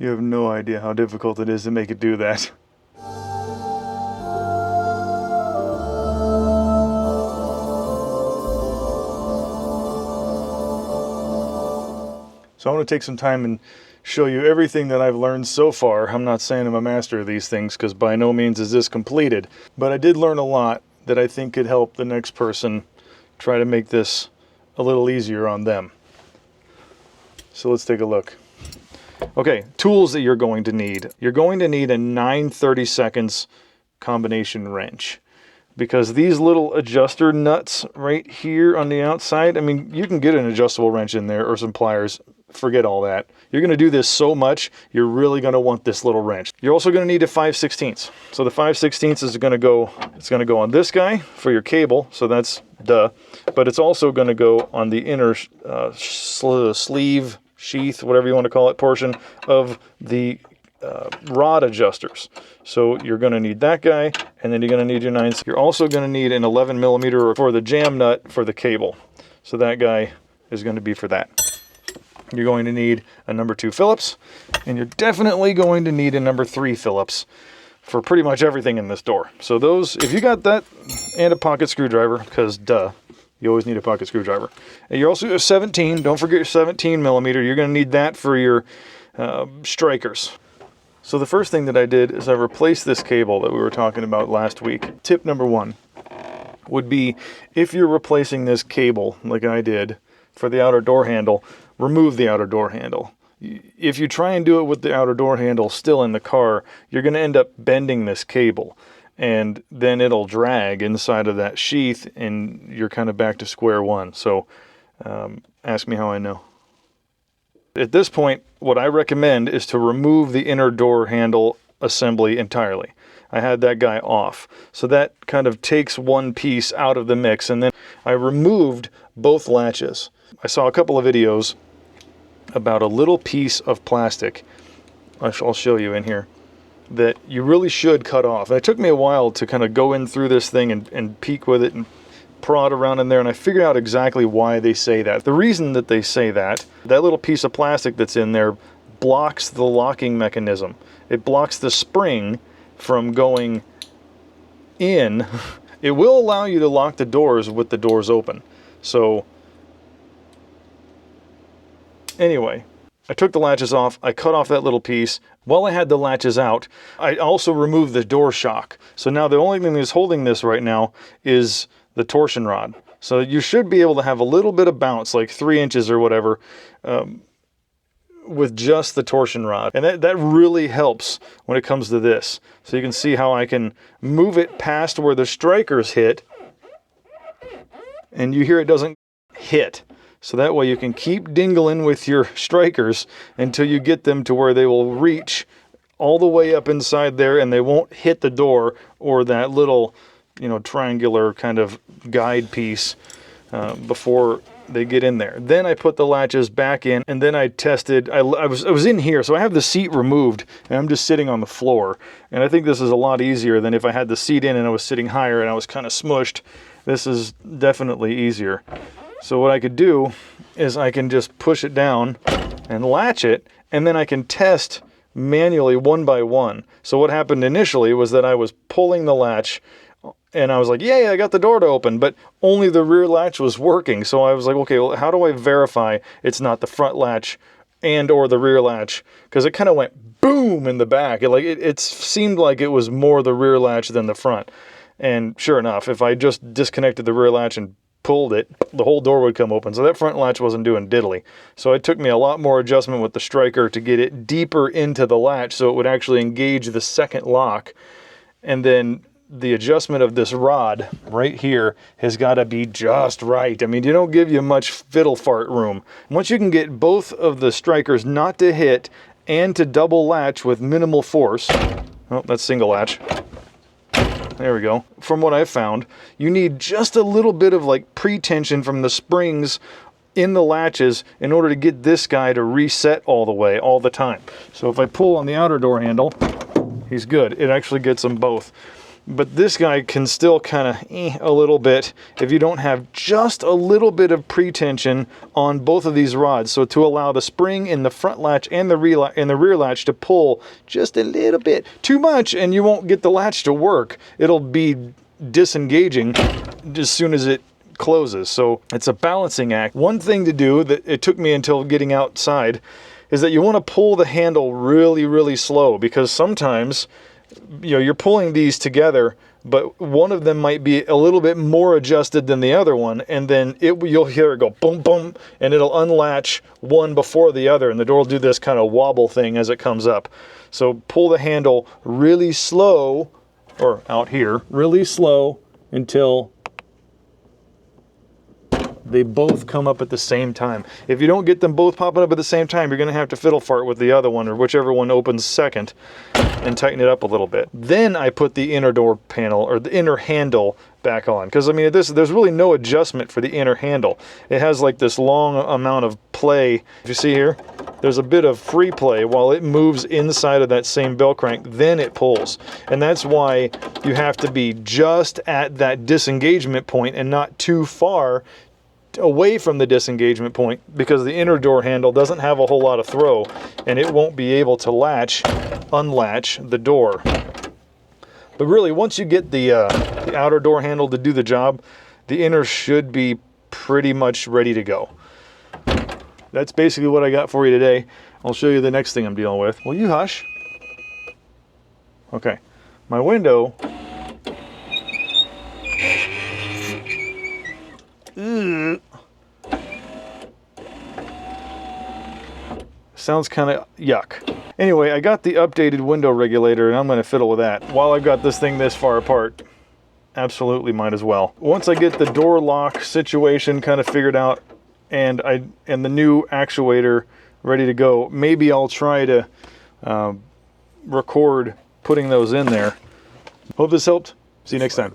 You have no idea how difficult it is to make it do that. So I want to take some time and show you everything that I've learned so far. I'm not saying I'm a master of these things, because by no means is this completed. But I did learn a lot that I think could help the next person try to make this a little easier on them. So let's take a look. Okay, tools that you're going to need. You're going to need a 9/32 combination wrench, because these little adjuster nuts right here on the outside, I mean, you can get an adjustable wrench in there or some pliers. Forget all that. You're going to do this so much, you're really going to want this little wrench. You're also going to need a 5/16. So the 5/16 is going to go, it's going to go on this guy for your cable, so that's duh. But it's also going to go on the inner sleeve, sheath, whatever you want to call it, portion of the rod adjusters. So you're going to need that guy, and then you're going to need your 9. You're also going to need an 11mm for the jam nut for the cable. So that guy is going to be for that. You're going to need a number 2 Phillips, and you're definitely going to need a number 3 Phillips for pretty much everything in this door. So those, if you got that, and a pocket screwdriver, because duh, you always need a pocket screwdriver. And you're also a 17, don't forget your 17mm, you're going to need that for your strikers. So the first thing that I did is I replaced this cable that we were talking about last week. Tip number 1 would be, if you're replacing this cable like I did for the outer door handle, remove the outer door handle. If you try and do it with the outer door handle still in the car, you're going to end up bending this cable, and then it'll drag inside of that sheath, and you're kind of back to square one. So ask me how I know. At this point, what I recommend is to remove the inner door handle assembly entirely. I had that guy off. So that kind of takes one piece out of the mix, and then I removed both latches. I saw a couple of videos about a little piece of plastic, I'll show you in here, that you really should cut off. And it took me a while to kind of go in through this thing and peek with it and prod around in there, and I figured out exactly why they say that. The reason that they say that little piece of plastic that's in there blocks the locking mechanism. It blocks the spring from going in. It will allow you to lock the doors with the doors open. So anyway, I took the latches off, I cut off that little piece. While I had the latches out, I also removed the door shock. So now the only thing that's holding this right now is the torsion rod. So you should be able to have a little bit of bounce, like 3 inches or whatever, with just the torsion rod. And that really helps when it comes to this. So you can see how I can move it past where the strikers hit, and you hear it doesn't hit. So that way you can keep dingling with your strikers until you get them to where they will reach all the way up inside there, and they won't hit the door or that little, triangular kind of guide piece before they get in there. Then I put the latches back in, and then I tested. I was in here, so I have the seat removed, and I'm just sitting on the floor. And I think this is a lot easier than if I had the seat in and I was sitting higher and I was kind of smushed. This is definitely easier. So what I could do is I can just push it down and latch it, and then I can test manually one by one. So what happened initially was that I was pulling the latch, and I was like, yay, I got the door to open, but only the rear latch was working. So I was like, okay, well, how do I verify it's not the front latch and or the rear latch? Because it kind of went boom in the back. It seemed like it was more the rear latch than the front. And sure enough, if I just disconnected the rear latch and pulled it, the whole door would come open. So that front latch wasn't doing diddly. So it took me a lot more adjustment with the striker to get it deeper into the latch so it would actually engage the second lock. And then the adjustment of this rod right here has got to be just right. I mean, you don't give you much fiddle fart room. Once you can get both of the strikers not to hit and to double latch with minimal force, oh, that's single latch. There we go. From what I've found, you need just a little bit of pre-tension from the springs in the latches in order to get this guy to reset all the way, all the time. So if I pull on the outer door handle, he's good. It actually gets them both. But this guy can still kind of a little bit if you don't have just a little bit of pre-tension on both of these rods. So to allow the spring in the front latch and the rear latch to pull just a little bit. Too much and you won't get the latch to work. It'll be disengaging as soon as it closes. So it's a balancing act. One thing to do that it took me until getting outside is that you want to pull the handle really, really slow, because sometimes you're pulling these together, but one of them might be a little bit more adjusted than the other one, and then you'll hear it go boom, boom, and it'll unlatch one before the other, and the door will do this kind of wobble thing as it comes up. So pull the handle really slow, or out here, really slow until they both come up at the same time. If you don't get them both popping up at the same time, you're going to have to fiddle fart with the other one, or whichever one opens second, and tighten it up a little bit. Then I put the inner door panel, or the inner handle, back on. Because I mean, there's really no adjustment for the inner handle. It has like this long amount of play. If you see here, there's a bit of free play while it moves inside of that same bell crank, then it pulls. And that's why you have to be just at that disengagement point and not too far away from the disengagement point, because the inner door handle doesn't have a whole lot of throw and it won't be able to unlatch the door. But really, once you get the outer door handle to do the job, the inner should be pretty much ready to go. That's basically what I got for you today. I'll show you the next thing I'm dealing with. Will you hush? Okay, my window. Sounds kind of yuck. Anyway, I got the updated window regulator and I'm going to fiddle with that. While I've got this thing this far apart, absolutely might as well. Once I get the door lock situation kind of figured out and the new actuator ready to go, maybe I'll try to record putting those in there. Hope this helped. See you next time.